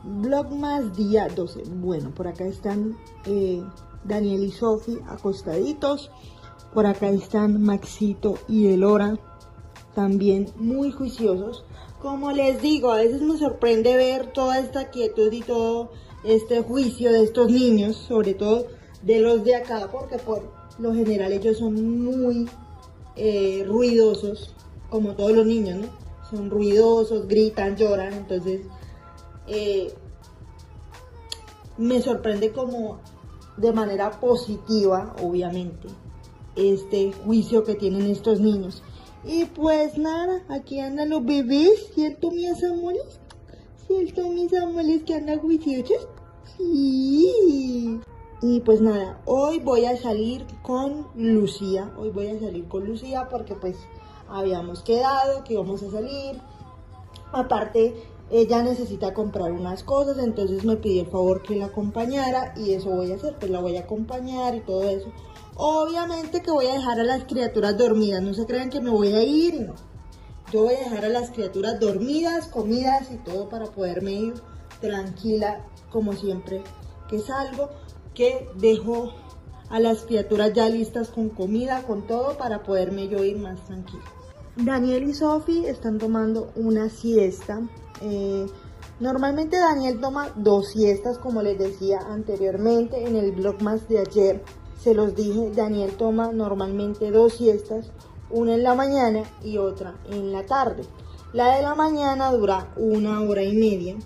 Vlogmas día 12. Bueno, por acá están Daniel y Sofi acostaditos. Por acá están Maxito y Elora, también muy juiciosos. Como les digo, a veces me sorprende ver toda esta quietud y todo este juicio de estos niños, sobre todo de los de acá, porque por lo general ellos son muy ruidosos, como todos los niños, ¿no? Son ruidosos, gritan, lloran, entonces me sorprende como de manera positiva, obviamente, este juicio que tienen estos niños. Y pues nada, aquí andan los bebés, ¿cierto mis amores? ¿Cierto mis amores que andan juiciosos? Sí. Y pues nada, hoy voy a salir con Lucía, porque pues habíamos quedado que íbamos a salir. Aparte, ella necesita comprar unas cosas, entonces me pidió el favor que la acompañara y eso voy a hacer, pues la voy a acompañar y todo eso. Obviamente que voy a dejar a las criaturas dormidas, no se crean que me voy a ir, no. Yo voy a dejar a las criaturas dormidas, comidas y todo para poderme ir tranquila, como siempre que salgo, que dejo a las criaturas ya listas con comida, con todo, para poderme yo ir más tranquila. Daniel y Sofi están tomando una siesta. Normalmente Daniel toma 2 siestas, como les decía anteriormente en el vlogmas de ayer. Se los dije, Daniel toma normalmente 2 siestas, una en la mañana y otra en la tarde. La de la mañana dura 1 hora y media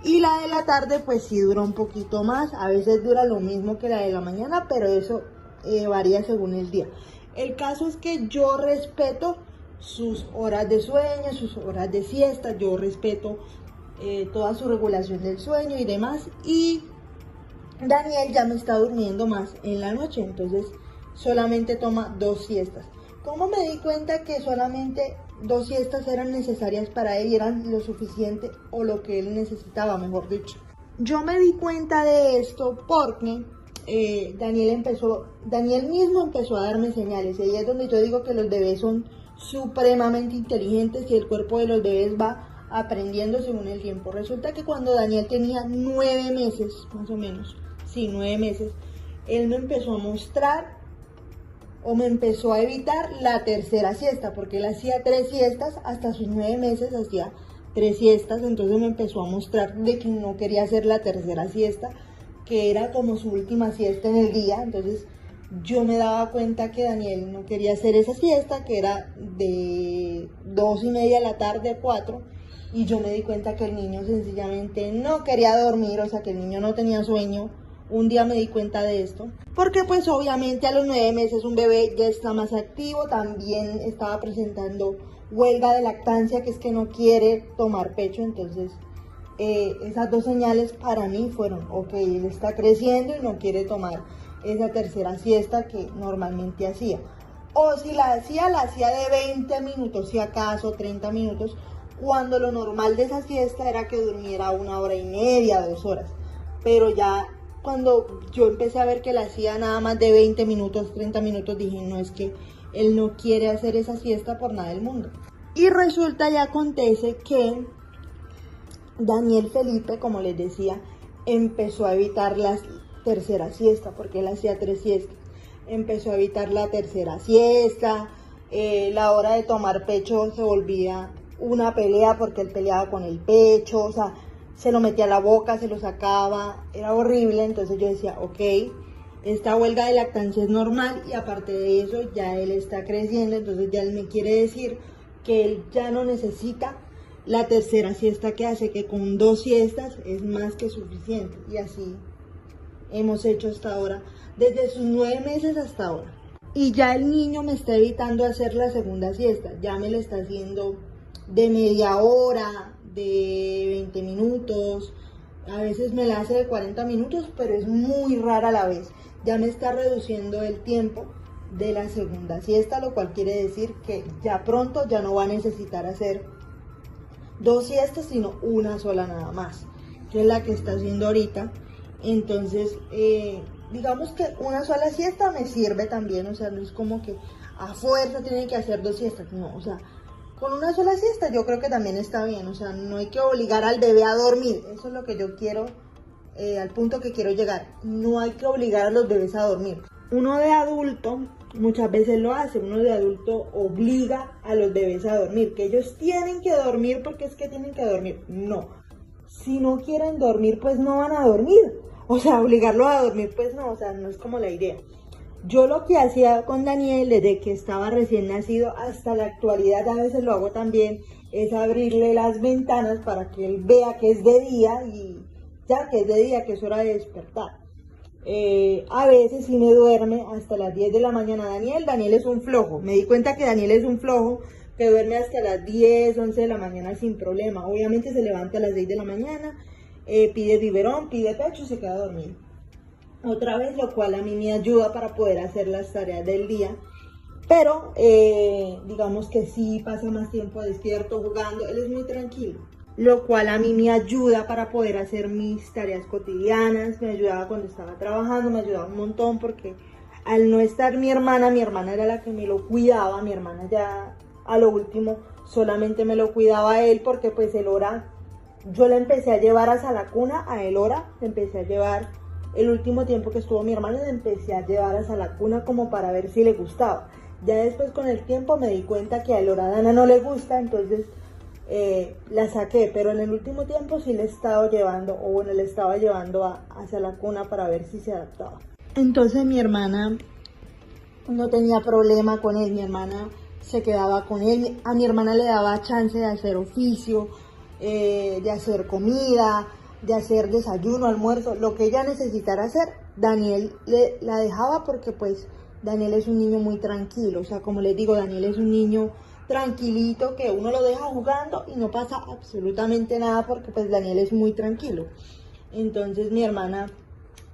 y la de la tarde pues sí dura un poquito más. A veces dura lo mismo que la de la mañana, pero eso varía según el día. El caso es que yo respeto sus horas de sueño, sus horas de siesta, yo respeto toda su regulación del sueño y demás, y Daniel ya me está durmiendo más en la noche, entonces solamente toma 2 siestas. ¿Cómo me di cuenta que solamente 2 siestas eran necesarias para él y eran lo suficiente o lo que él necesitaba, mejor dicho? Yo me di cuenta de esto porque Daniel mismo empezó a darme señales, y ahí es donde yo digo que los bebés son supremamente inteligentes y el cuerpo de los bebés va aprendiendo según el tiempo. Resulta que cuando Daniel tenía 9 meses, más o menos, sí, 9 meses, él me empezó a mostrar o me empezó a evitar la tercera siesta, porque él hacía 3 siestas, hasta sus 9 meses hacía 3 siestas, entonces me empezó a mostrar de que no quería hacer la tercera siesta, que era como su última siesta en el día. Entonces yo me daba cuenta que Daniel no quería hacer esa siesta, que era de 2:30 de la tarde a 4, y yo me di cuenta que el niño sencillamente no quería dormir, o sea que el niño no tenía sueño. Un día me di cuenta de esto, porque pues obviamente a los 9 meses un bebé ya está más activo, también estaba presentando huelga de lactancia, que es que no quiere tomar pecho. Entonces esas 2 señales para mí fueron, ok, él está creciendo y no quiere tomar esa tercera siesta que normalmente hacía. O si la hacía de 20 minutos, si acaso 30 minutos, cuando lo normal de esa siesta era que durmiera 1 hora y media, 2 horas. Pero ya cuando yo empecé a ver que la hacía nada más de 20 minutos, 30 minutos, dije, no, es que él no quiere hacer esa siesta por nada del mundo. Y resulta y acontece que Daniel Felipe, como les decía, empezó a evitar la tercera siesta, porque él hacía 3 siestas. Empezó a evitar la tercera siesta, la hora de tomar pecho se volvía una pelea, porque él peleaba con el pecho, o sea, se lo metía a la boca, se lo sacaba, era horrible. Entonces yo decía, ok, esta huelga de lactancia es normal, y aparte de eso ya él está creciendo, entonces ya él me quiere decir que él ya no necesita la tercera siesta, que hace que con 2 siestas es más que suficiente. Y así hemos hecho hasta ahora, desde sus 9 meses hasta ahora. Y ya el niño me está evitando hacer la segunda siesta, ya me la está haciendo de media hora, de 20 minutos, a veces me la hace de 40 minutos, pero es muy rara a la vez. Ya me está reduciendo el tiempo de la segunda siesta, lo cual quiere decir que ya pronto ya no va a necesitar hacer 2 siestas, sino una sola nada más, que es la que está haciendo ahorita. Entonces, digamos que una sola siesta me sirve también, o sea, no es como que a fuerza tienen que hacer 2 siestas, no, o sea, Con una sola siesta yo creo que también está bien, o sea, no hay que obligar al bebé a dormir, eso es lo que yo quiero, al punto que quiero llegar, no hay que obligar a los bebés a dormir. Uno de adulto muchas veces lo hace, uno de adulto obliga a los bebés a dormir, que ellos tienen que dormir porque es que tienen que dormir, no. Si no quieren dormir, pues no van a dormir, o sea, obligarlos a dormir, pues no, o sea, no es como la idea. Yo lo que hacía con Daniel desde que estaba recién nacido hasta la actualidad, a veces lo hago también, es abrirle las ventanas para que él vea que es de día y ya que es de día, que es hora de despertar. A veces sí me duerme hasta las 10 de la mañana Daniel es un flojo, me di cuenta que Daniel es un flojo, que duerme hasta las 10, 11 de la mañana sin problema, obviamente se levanta a las 6 de la mañana, pide biberón, pide pecho y se queda dormido. Otra vez, lo cual a mí me ayuda para poder hacer las tareas del día, pero digamos que sí pasa más tiempo despierto jugando, él es muy tranquilo, lo cual a mí me ayuda para poder hacer mis tareas cotidianas, me ayudaba cuando estaba trabajando, me ayudaba un montón porque al no estar mi hermana era la que me lo cuidaba, mi hermana ya a lo último solamente me lo cuidaba él porque pues el hora, yo la empecé a llevar hasta la cuna, a el hora, le empecé a llevar. El último tiempo que estuvo mi hermana le empecé a llevar hasta la cuna como para ver si le gustaba. Ya después con el tiempo me di cuenta que a Loradana no le gusta, entonces la saqué. Pero en el último tiempo sí le estaba llevando, o bueno, le estaba llevando hacia la cuna para ver si se adaptaba. Entonces mi hermana no tenía problema con él, mi hermana se quedaba con él. A mi hermana le daba chance de hacer oficio, de hacer comida, de hacer desayuno, almuerzo, lo que ella necesitara hacer, Daniel la dejaba porque pues Daniel es un niño muy tranquilo, o sea, como les digo, Daniel es un niño tranquilito que uno lo deja jugando y no pasa absolutamente nada porque pues Daniel es muy tranquilo. Entonces mi hermana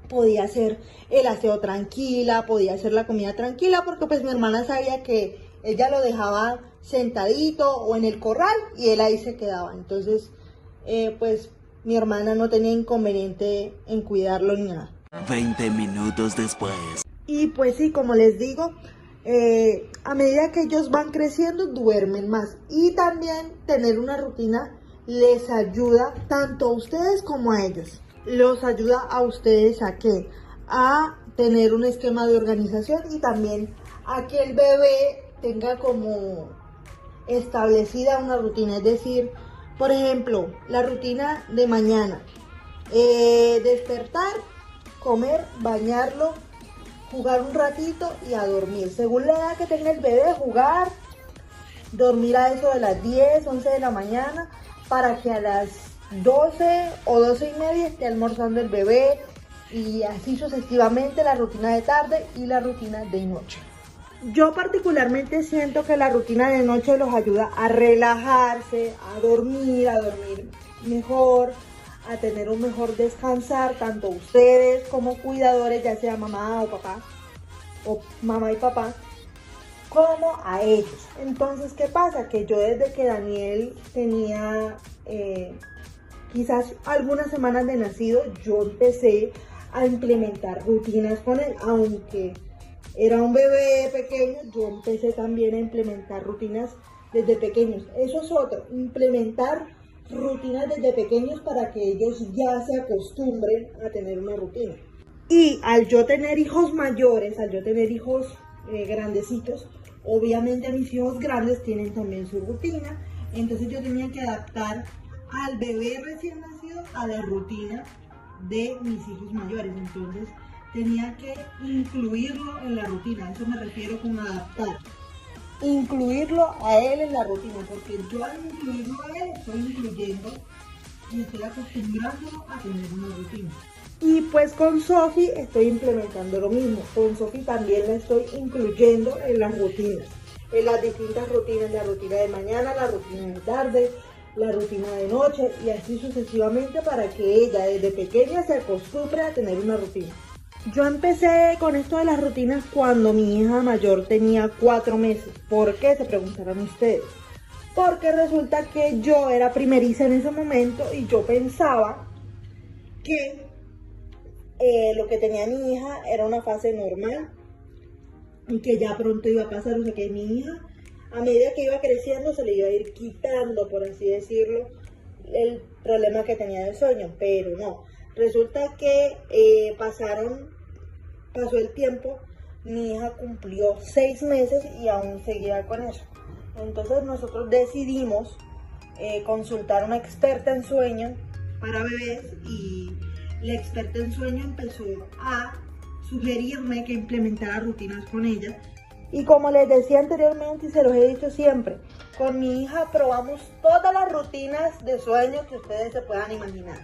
podía hacer el aseo tranquila, podía hacer la comida tranquila porque pues mi hermana sabía que ella lo dejaba sentadito o en el corral y él ahí se quedaba. Entonces pues mi hermana no tenía inconveniente en cuidarlo ni nada. 20 minutos después. Y pues sí, como les digo, a medida que ellos van creciendo, duermen más. Y también tener una rutina les ayuda tanto a ustedes como a ellos. Los ayuda a ustedes a qué? A tener un esquema de organización y también a que el bebé tenga como establecida una rutina. Es decir, por ejemplo, la rutina de mañana. Despertar, comer, bañarlo, jugar un ratito y a dormir. Según la edad que tenga el bebé, jugar, dormir a eso de las 10, 11 de la mañana, para que a las 12 o 12 y media esté almorzando el bebé, y así sucesivamente la rutina de tarde y la rutina de noche. Yo particularmente siento que la rutina de noche los ayuda a relajarse, a dormir mejor, a tener un mejor descansar, tanto ustedes como cuidadores, ya sea mamá o papá, o mamá y papá, como a ellos. Entonces, ¿qué pasa? Que yo desde que Daniel tenía quizás algunas semanas de nacido, yo empecé a implementar rutinas con él, aunque era un bebé pequeño, yo empecé también a implementar rutinas desde pequeños. Eso es otro, implementar rutinas desde pequeños para que ellos ya se acostumbren a tener una rutina. Y al yo tener hijos mayores, al yo tener hijos grandecitos, obviamente mis hijos grandes tienen también su rutina, entonces yo tenía que adaptar al bebé recién nacido a la rutina de mis hijos mayores, entonces tenía que incluirlo en la rutina, a eso me refiero con adaptar. Incluirlo a él en la rutina, porque yo al incluirlo a él estoy incluyendo y estoy acostumbrándolo a tener una rutina. Y pues con Sofi estoy implementando lo mismo, con Sofi también la estoy incluyendo en las rutinas, en las distintas rutinas, la rutina de mañana, la rutina de tarde, la rutina de noche y así sucesivamente para que ella desde pequeña se acostumbre a tener una rutina. Yo empecé con esto de las rutinas cuando mi hija mayor tenía 4 meses. ¿Por qué? Se preguntarán ustedes. Porque resulta que yo era primeriza en ese momento y yo pensaba que lo que tenía mi hija era una fase normal y que ya pronto iba a pasar, o sea que mi hija a medida que iba creciendo se le iba a ir quitando, por así decirlo, el problema que tenía de sueño, pero no. Resulta que pasó el tiempo, mi hija cumplió 6 meses y aún seguía con eso. Entonces nosotros decidimos consultar a una experta en sueño para bebés y la experta en sueño empezó a sugerirme que implementara rutinas con ella. Y como les decía anteriormente y se los he dicho siempre, con mi hija probamos todas las rutinas de sueño que ustedes se puedan imaginar.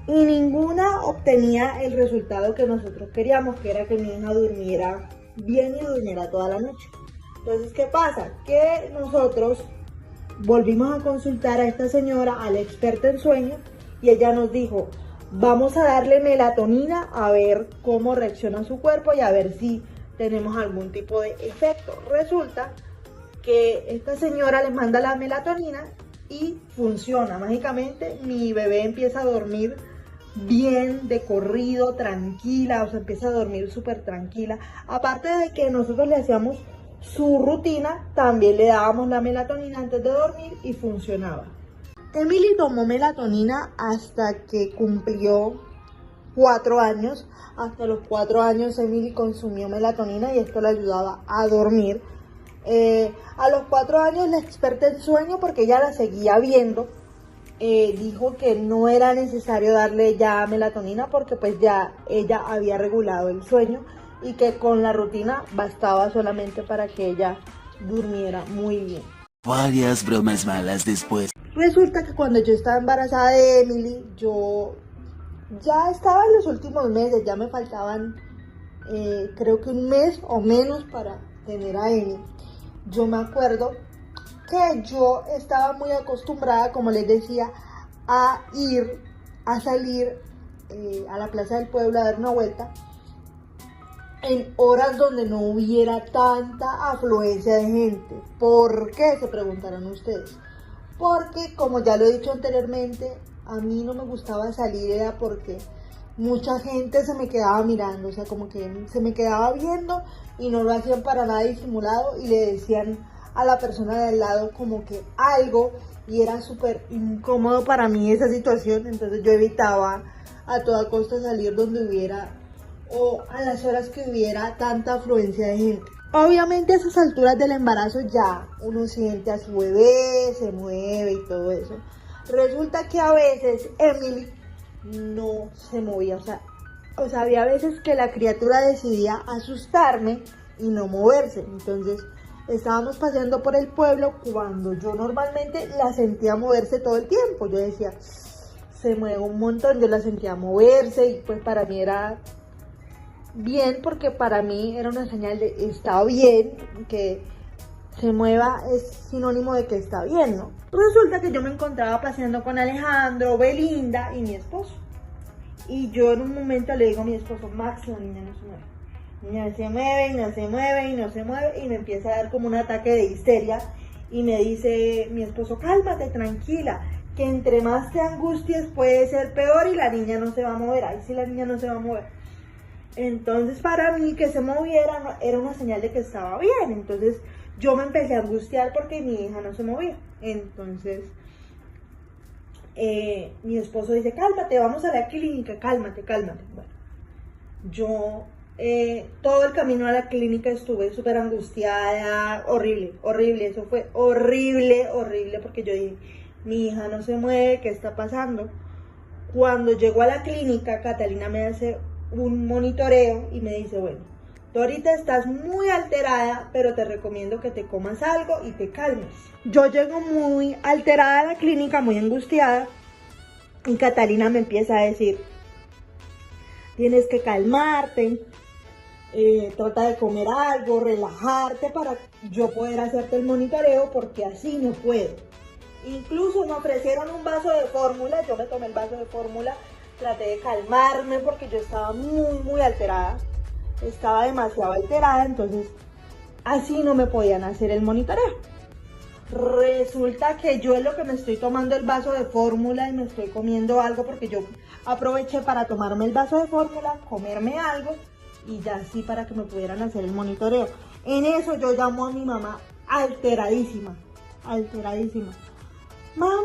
Y ninguna obtenía el resultado que nosotros queríamos, que era que mi hija durmiera bien y durmiera toda la noche. Entonces, ¿qué pasa? Que nosotros volvimos a consultar a esta señora, a la experta en sueño, y ella nos dijo, vamos a darle melatonina a ver cómo reacciona su cuerpo y a ver si tenemos algún tipo de efecto. Resulta que esta señora le manda la melatonina y funciona. Mágicamente mi bebé empieza a dormir bien, de corrido, tranquila, o sea, empieza a dormir súper tranquila. Aparte de que nosotros le hacíamos su rutina, también le dábamos la melatonina antes de dormir y funcionaba. Emily tomó melatonina hasta que cumplió 4 años. Hasta los 4 años Emily consumió melatonina y esto le ayudaba a dormir. A los 4 años la experta en sueño, porque ella la seguía viendo, dijo que no era necesario darle ya melatonina porque pues ya ella había regulado el sueño y que con la rutina bastaba solamente para que ella durmiera muy bien. Varias bromas malas después. Resulta que cuando yo estaba embarazada de Emily, yo ya estaba en los últimos meses, ya me faltaban creo que un mes o menos para tener a Emily. Yo me acuerdo que yo estaba muy acostumbrada, como les decía, a salir a la plaza del pueblo a dar una vuelta en horas donde no hubiera tanta afluencia de gente. ¿Por qué? Se preguntarán ustedes. Porque, como ya lo he dicho anteriormente, a mí no me gustaba salir, era porque mucha gente se me quedaba mirando, o sea, como que se me quedaba viendo y no lo hacían para nada disimulado y le decían a la persona de al lado como que algo y era súper incómodo para mí esa situación. Entonces yo evitaba a toda costa salir donde hubiera o a las horas que hubiera tanta afluencia de gente. Obviamente a esas alturas del embarazo ya uno siente a su bebé, se mueve y todo eso. Resulta que a veces Emily no se movía, o sea, había veces que la criatura decidía asustarme y no moverse. Entonces estábamos paseando por el pueblo cuando yo normalmente la sentía moverse todo el tiempo. Yo decía, se mueve un montón, yo la sentía moverse y pues para mí era bien, porque para mí era una señal de está bien, que se mueva es sinónimo de que está bien, ¿no? Resulta que yo me encontraba paseando con Alejandro, Belinda y mi esposo. Y yo en un momento le digo a mi esposo, Max, la niña no se mueve. La niña se mueve y no se mueve y no se mueve y me empieza a dar como un ataque de histeria y me dice mi esposo, cálmate, tranquila, que entre más te angusties puede ser peor y la niña no se va a mover. Ay, sí, la niña no se va a mover. Entonces para mí que se moviera era una señal de que estaba bien. Entonces yo me empecé a angustiar porque mi hija no se movía. Entonces mi esposo dice, cálmate, vamos a la clínica, cálmate. Bueno, yo todo el camino a la clínica estuve súper angustiada, horrible, eso fue horrible, porque yo dije, mi hija no se mueve, ¿qué está pasando? Cuando llego a la clínica, Catalina me hace un monitoreo y me dice, bueno, tú ahorita estás muy alterada, pero te recomiendo que te comas algo y te calmes. Yo llego muy alterada a la clínica, muy angustiada, y Catalina me empieza a decir, tienes que calmarte, trata de comer algo, relajarte para yo poder hacerte el monitoreo, porque así no puedo. Incluso me ofrecieron un vaso de fórmula, yo me tomé el vaso de fórmula, traté de calmarme porque yo estaba muy alterada, estaba demasiado alterada, entonces así no me podían hacer el monitoreo. Resulta que yo en lo que me estoy tomando el vaso de fórmula y me estoy comiendo algo, porque yo aproveché para tomarme el vaso de fórmula, comerme algo y ya así para que me pudieran hacer el monitoreo. En eso yo llamo a mi mamá alteradísima, alteradísima. Mamá,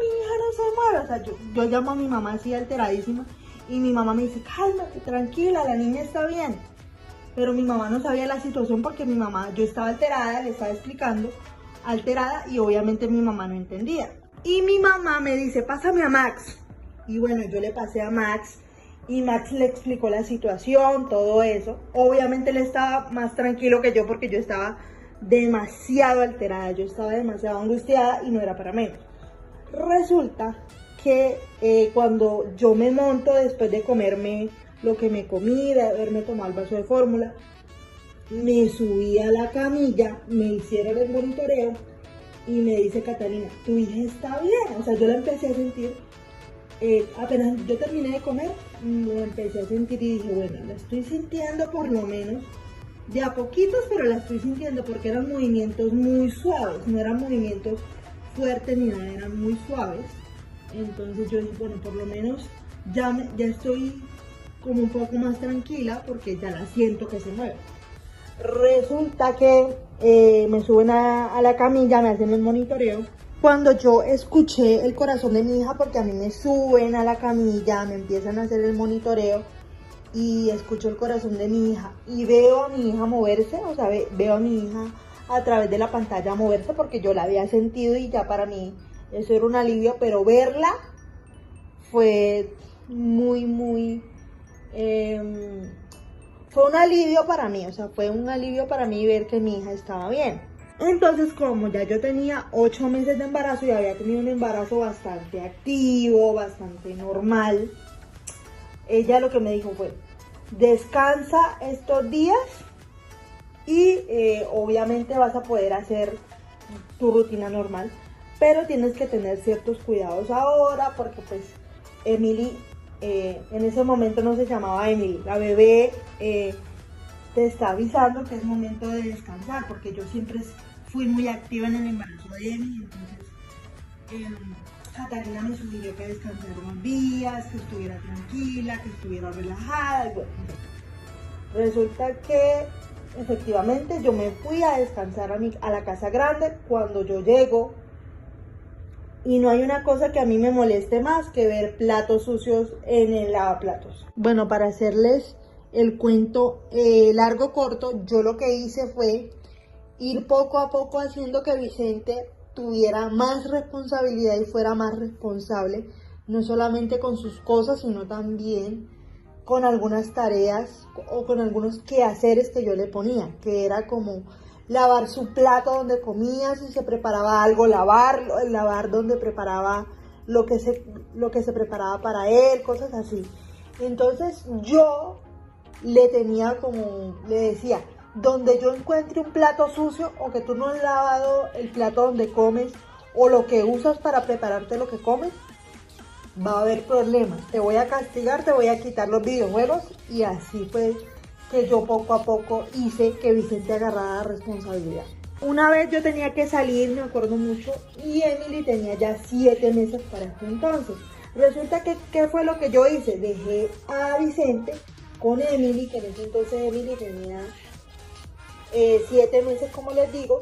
mi hija no se mueve. O sea, yo llamo a mi mamá así alteradísima y mi mamá me dice, cálmate, tranquila, la niña está bien. Pero mi mamá no sabía la situación porque mi mamá, yo estaba alterada, le estaba explicando, alterada, y obviamente mi mamá no entendía. Y mi mamá me dice, pásame a Max. Y bueno, yo le pasé a Max y Max le explicó la situación, todo eso. Obviamente él estaba más tranquilo que yo porque yo estaba demasiado alterada, yo estaba demasiado angustiada y no era para menos. Resulta que cuando yo me monto después de comerme lo que me comí, de haberme tomado el vaso de fórmula, me subí a la camilla, me hicieron el monitoreo y me dice Catalina, tu hija está bien. O sea, yo la empecé a sentir, apenas yo terminé de comer, lo empecé a sentir y dije, bueno, la estoy sintiendo por lo menos, de a poquitos, pero la estoy sintiendo porque eran movimientos muy suaves, no eran movimientos fuertes ni nada, eran muy suaves. Entonces yo dije, bueno, por lo menos ya estoy como un poco más tranquila porque ya la siento que se mueve. Resulta que me suben a la camilla, me hacen el monitoreo. Cuando yo escuché el corazón de mi hija, porque a mí me suben a la camilla, me empiezan a hacer el monitoreo y escucho el corazón de mi hija y veo a mi hija moverse, o sea, veo a mi hija a través de la pantalla moverse porque yo la había sentido y ya para mí eso era un alivio, pero verla fue muy, fue un alivio para mí, o sea, fue un alivio para mí ver que mi hija estaba bien. Entonces, como ya yo tenía 8 meses de embarazo y había tenido un embarazo bastante activo, bastante normal, ella lo que me dijo fue, descansa estos días y obviamente vas a poder hacer tu rutina normal, pero tienes que tener ciertos cuidados ahora porque pues Emily, en ese momento no se llamaba Emily, la bebé te está avisando que es momento de descansar, porque yo siempre fui muy activa en el embarazo de Emily, entonces Catalina me sugirió que descansara unos días, que estuviera tranquila, que estuviera relajada, y bueno, resulta que efectivamente yo me fui a descansar a la casa grande. Cuando yo llego, y no hay una cosa que a mí me moleste más que ver platos sucios en el lavaplatos. Bueno, para hacerles el cuento largo corto, yo lo que hice fue ir poco a poco haciendo que Vicente tuviera más responsabilidad y fuera más responsable, no solamente con sus cosas, sino también con algunas tareas o con algunos quehaceres que yo le ponía, que era como lavar su plato donde comía, si se preparaba algo, lavarlo, lavar donde preparaba lo que se preparaba para él, cosas así. Entonces yo le decía, donde yo encuentre un plato sucio o que tú no has lavado el plato donde comes o lo que usas para prepararte lo que comes, va a haber problemas, te voy a castigar, te voy a quitar los videojuegos. Y así fue que yo poco a poco hice que Vicente agarrara la responsabilidad. Una vez yo tenía que salir, me acuerdo mucho, y Emily tenía ya 7 meses para este entonces. Resulta que, ¿qué fue lo que yo hice? Dejé a Vicente con Emily, que en ese entonces Emily tenía 7 meses, como les digo,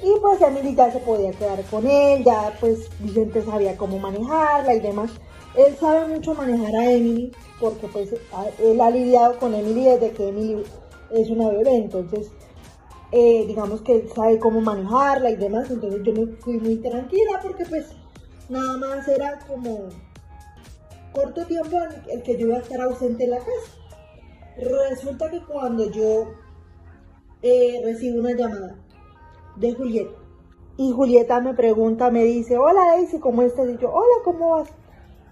y pues Emily ya se podía quedar con él, ya pues Vicente sabía cómo manejarla y demás. Él sabe mucho manejar a Emily porque pues él ha lidiado con Emily desde que Emily es una bebé, entonces digamos que él sabe cómo manejarla y demás. Entonces yo me fui muy tranquila porque pues nada más era como corto tiempo el que yo iba a estar ausente en la casa. Resulta que cuando yo recibo una llamada de Julieta y Julieta me pregunta, me dice, hola Daisy, ¿cómo estás? Y yo, hola, ¿cómo vas?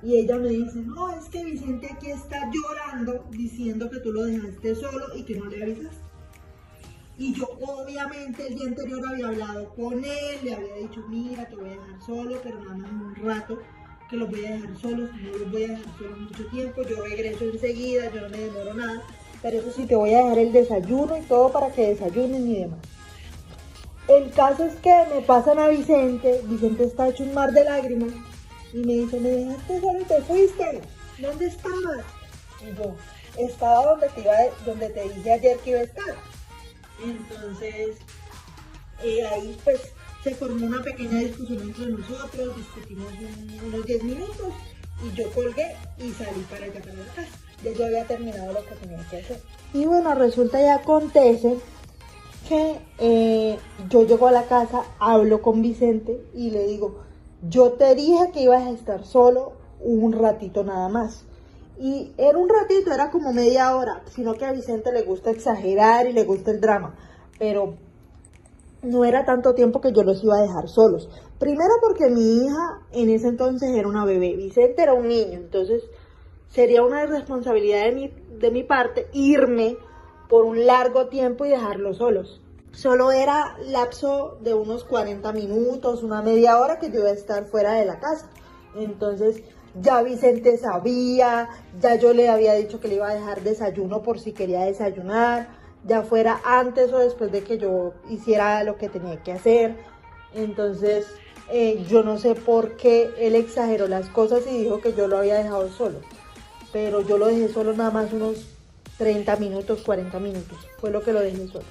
Y ella me dice, no, es que Vicente aquí está llorando diciendo que tú lo dejaste solo y que no le avisaste. Y yo obviamente el día anterior había hablado con él, le había dicho, mira, te voy a dejar solo, pero nada más un rato, que los voy a dejar solos, no los voy a dejar solos mucho tiempo, yo regreso enseguida, yo no me demoro nada, pero eso sí, te voy a dejar el desayuno y todo para que desayunen y demás. El caso es que me pasan a Vicente está hecho un mar de lágrimas, y me dice, me dejaste solo y te fuiste, ¿dónde estabas? Y yo, estaba donde te dije ayer que iba a estar. Entonces, Ahí pues se formó una pequeña discusión entre nosotros, discutimos unos 10 minutos y yo colgué y salí para allá para la casa. Ya yo había terminado lo que tenía que hacer. Y bueno, resulta y acontece que yo llego a la casa, hablo con Vicente y le digo, yo te dije que ibas a estar solo un ratito nada más. Y era un ratito, era como media hora, sino que a Vicente le gusta exagerar y le gusta el drama, pero no era tanto tiempo que yo los iba a dejar solos. Primero porque mi hija en ese entonces era una bebé, Vicente era un niño, entonces sería una irresponsabilidad de mi parte irme por un largo tiempo y dejarlos solos. Solo era lapso de unos 40 minutos, una media hora que yo iba a estar fuera de la casa. Entonces ya Vicente sabía, ya yo le había dicho que le iba a dejar desayuno por si quería desayunar, ya fuera antes o después de que yo hiciera lo que tenía que hacer. Entonces yo no sé por qué él exageró las cosas y dijo que yo lo había dejado solo. Pero yo lo dejé solo nada más unos 30 minutos, 40 minutos. Fue lo que lo dejé solo.